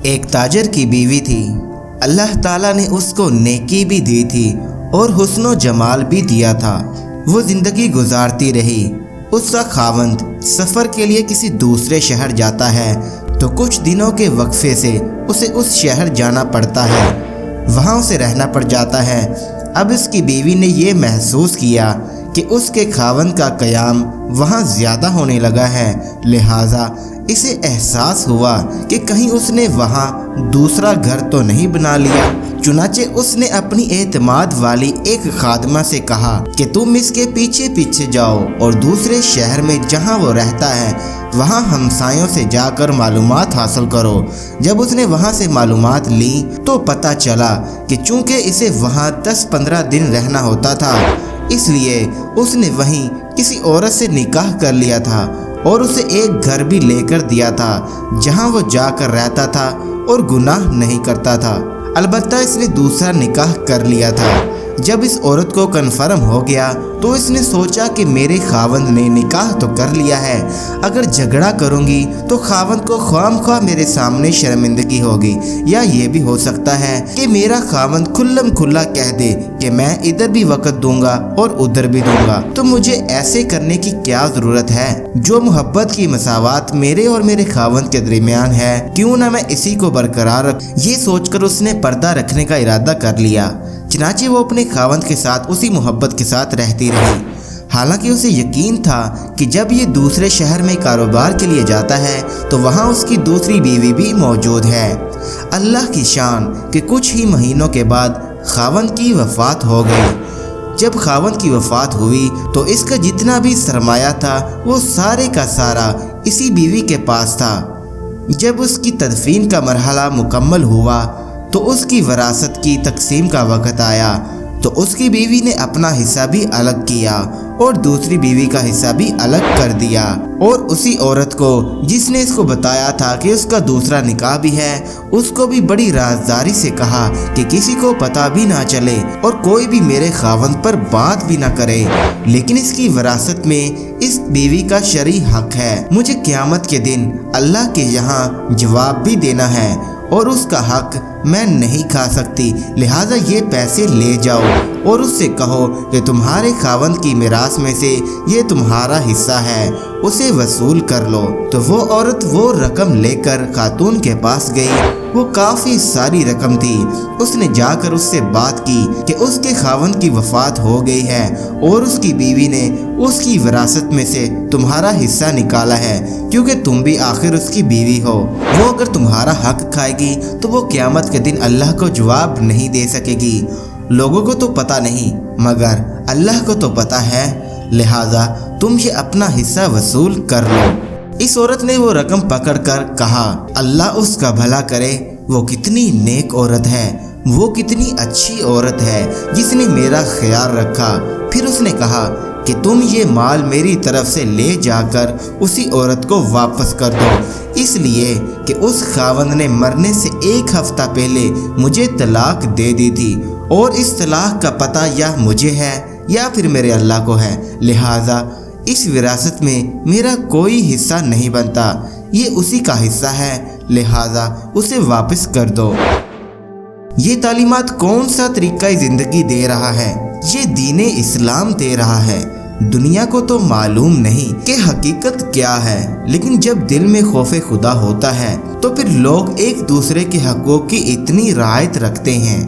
ایک تاجر کی بیوی تھی۔ اللہ تعالیٰ نے اس کو نیکی بھی دی تھی اور حسن و جمال بھی دیا تھا۔ وہ زندگی گزارتی رہی۔ اس کا خاوند سفر کے لیے کسی دوسرے شہر جاتا ہے تو کچھ دنوں کے وقفے سے اسے اس شہر جانا پڑتا ہے، وہاں اسے رہنا پڑ جاتا ہے۔ اب اس کی بیوی نے یہ محسوس کیا کہ اس کے خاوند کا قیام وہاں زیادہ ہونے لگا ہے، لہٰذا اسے احساس ہوا کہ کہیں اس نے وہاں دوسرا گھر تو نہیں بنا لیا۔ چنانچہ اس نے اپنی اعتماد والی ایک خادمہ سے کہا کہ تم اس کے پیچھے پیچھے جاؤ اور دوسرے شہر میں جہاں وہ رہتا ہے وہاں ہمسایوں سے جا کر معلومات حاصل کرو۔ جب اس نے وہاں سے معلومات لی تو پتہ چلا کہ چونکہ اسے وہاں 10-15 دن رہنا ہوتا تھا، اس لیے اس نے وہیں کسی عورت سے نکاح کر لیا تھا اور اسے ایک گھر بھی لے کر دیا تھا جہاں وہ جا کر رہتا تھا اور گناہ نہیں کرتا تھا۔ البتہ اس نے دوسرا نکاح کر لیا تھا۔ جب اس عورت کو کنفرم ہو گیا تو اس نے سوچا کہ میرے خاوند نے نکاح تو کر لیا ہے، اگر جھگڑا کروں گی تو خاوند کو خواہ مخواہ میرے سامنے شرمندگی ہوگی، یا یہ بھی ہو سکتا ہے کہ میرا خاوند کھلم کھلا کہہ دے کہ میں ادھر بھی وقت دوں گا اور ادھر بھی دوں گا، تو مجھے ایسے کرنے کی کیا ضرورت ہے؟ جو محبت کی مساوات میرے اور میرے خاوند کے درمیان ہے، کیوں نہ میں اسی کو برقرار رکھ۔ یہ سوچ کر اس نے پردہ رکھنے کا ارادہ کر لیا۔ چنانچہ وہ اپنے خاوند کے ساتھ اسی محبت کے ساتھ رہتی رہی، حالانکہ اسے یقین تھا کہ جب یہ دوسرے شہر میں کاروبار کے لیے جاتا ہے تو وہاں اس کی دوسری بیوی بھی موجود ہے۔ اللہ کی شان کہ کچھ ہی مہینوں کے بعد خاوند کی وفات ہو گئی۔ جب خاوند کی وفات ہوئی تو اس کا جتنا بھی سرمایہ تھا وہ سارے کا سارا اسی بیوی کے پاس تھا۔ جب اس کی تدفین کا مرحلہ مکمل ہوا تو اس کی وراثت کی تقسیم کا وقت آیا تو اس کی بیوی نے اپنا حصہ بھی الگ کیا اور دوسری بیوی کا حصہ بھی الگ کر دیا، اور اسی عورت کو جس نے اس کو بتایا تھا کہ اس کا دوسرا نکاح بھی ہے، اس کو بھی بڑی رازداری سے کہا کہ کسی کو پتہ بھی نہ چلے اور کوئی بھی میرے خاوند پر بات بھی نہ کرے، لیکن اس کی وراثت میں اس بیوی کا شرعی حق ہے۔ مجھے قیامت کے دن اللہ کے یہاں جواب بھی دینا ہے اور اس کا حق میں نہیں کھا سکتی، لہٰذا یہ پیسے لے جاؤ اور اس سے کہو کہ تمہارے خاوند کی میراث میں سے یہ تمہارا حصہ ہے، اسے وصول کر لو۔ تو وہ عورت وہ رقم لے کر خاتون کے پاس گئی، وہ کافی ساری رقم تھی۔ اس نے جا کر اس سے بات کی کہ اس کے خاوند کی وفات ہو گئی ہے اور اس کی بیوی نے اس کی وراثت میں سے تمہارا حصہ نکالا ہے، کیونکہ تم بھی آخر اس کی بیوی ہو۔ وہ اگر تمہارا حق کھائے گی تو وہ قیامت کے دن اللہ کو جواب نہیں دے سکے گی۔ لوگوں کو تو پتہ نہیں مگر اللہ کو تو پتہ ہے، لہٰذا تم یہ اپنا حصہ وصول کر لو۔ اس عورت نے وہ رقم پکڑ کر کہا، اللہ اس کا بھلا کرے، وہ کتنی نیک عورت ہے، وہ کتنی اچھی عورت ہے جس نے میرا خیال رکھا۔ پھر اس نے کہا کہ تم یہ مال میری طرف سے لے جا کر اسی عورت کو واپس کر دو، اس لیے کہ اس خاوند نے مرنے سے 1 ہفتہ پہلے مجھے طلاق دے دی تھی، اور اس طلاق کا پتہ یا مجھے ہے یا پھر میرے اللہ کو ہے، لہٰذا اس وراثت میں میرا کوئی حصہ نہیں بنتا، یہ اسی کا حصہ ہے، لہٰذا اسے واپس کر دو۔ یہ تعلیمات کون سا طریقہ زندگی دے رہا ہے؟ یہ دین اسلام دے رہا ہے۔ دنیا کو تو معلوم نہیں کہ حقیقت کیا ہے، لیکن جب دل میں خوف خدا ہوتا ہے تو پھر لوگ ایک دوسرے کے حقوق کی اتنی رعایت رکھتے ہیں۔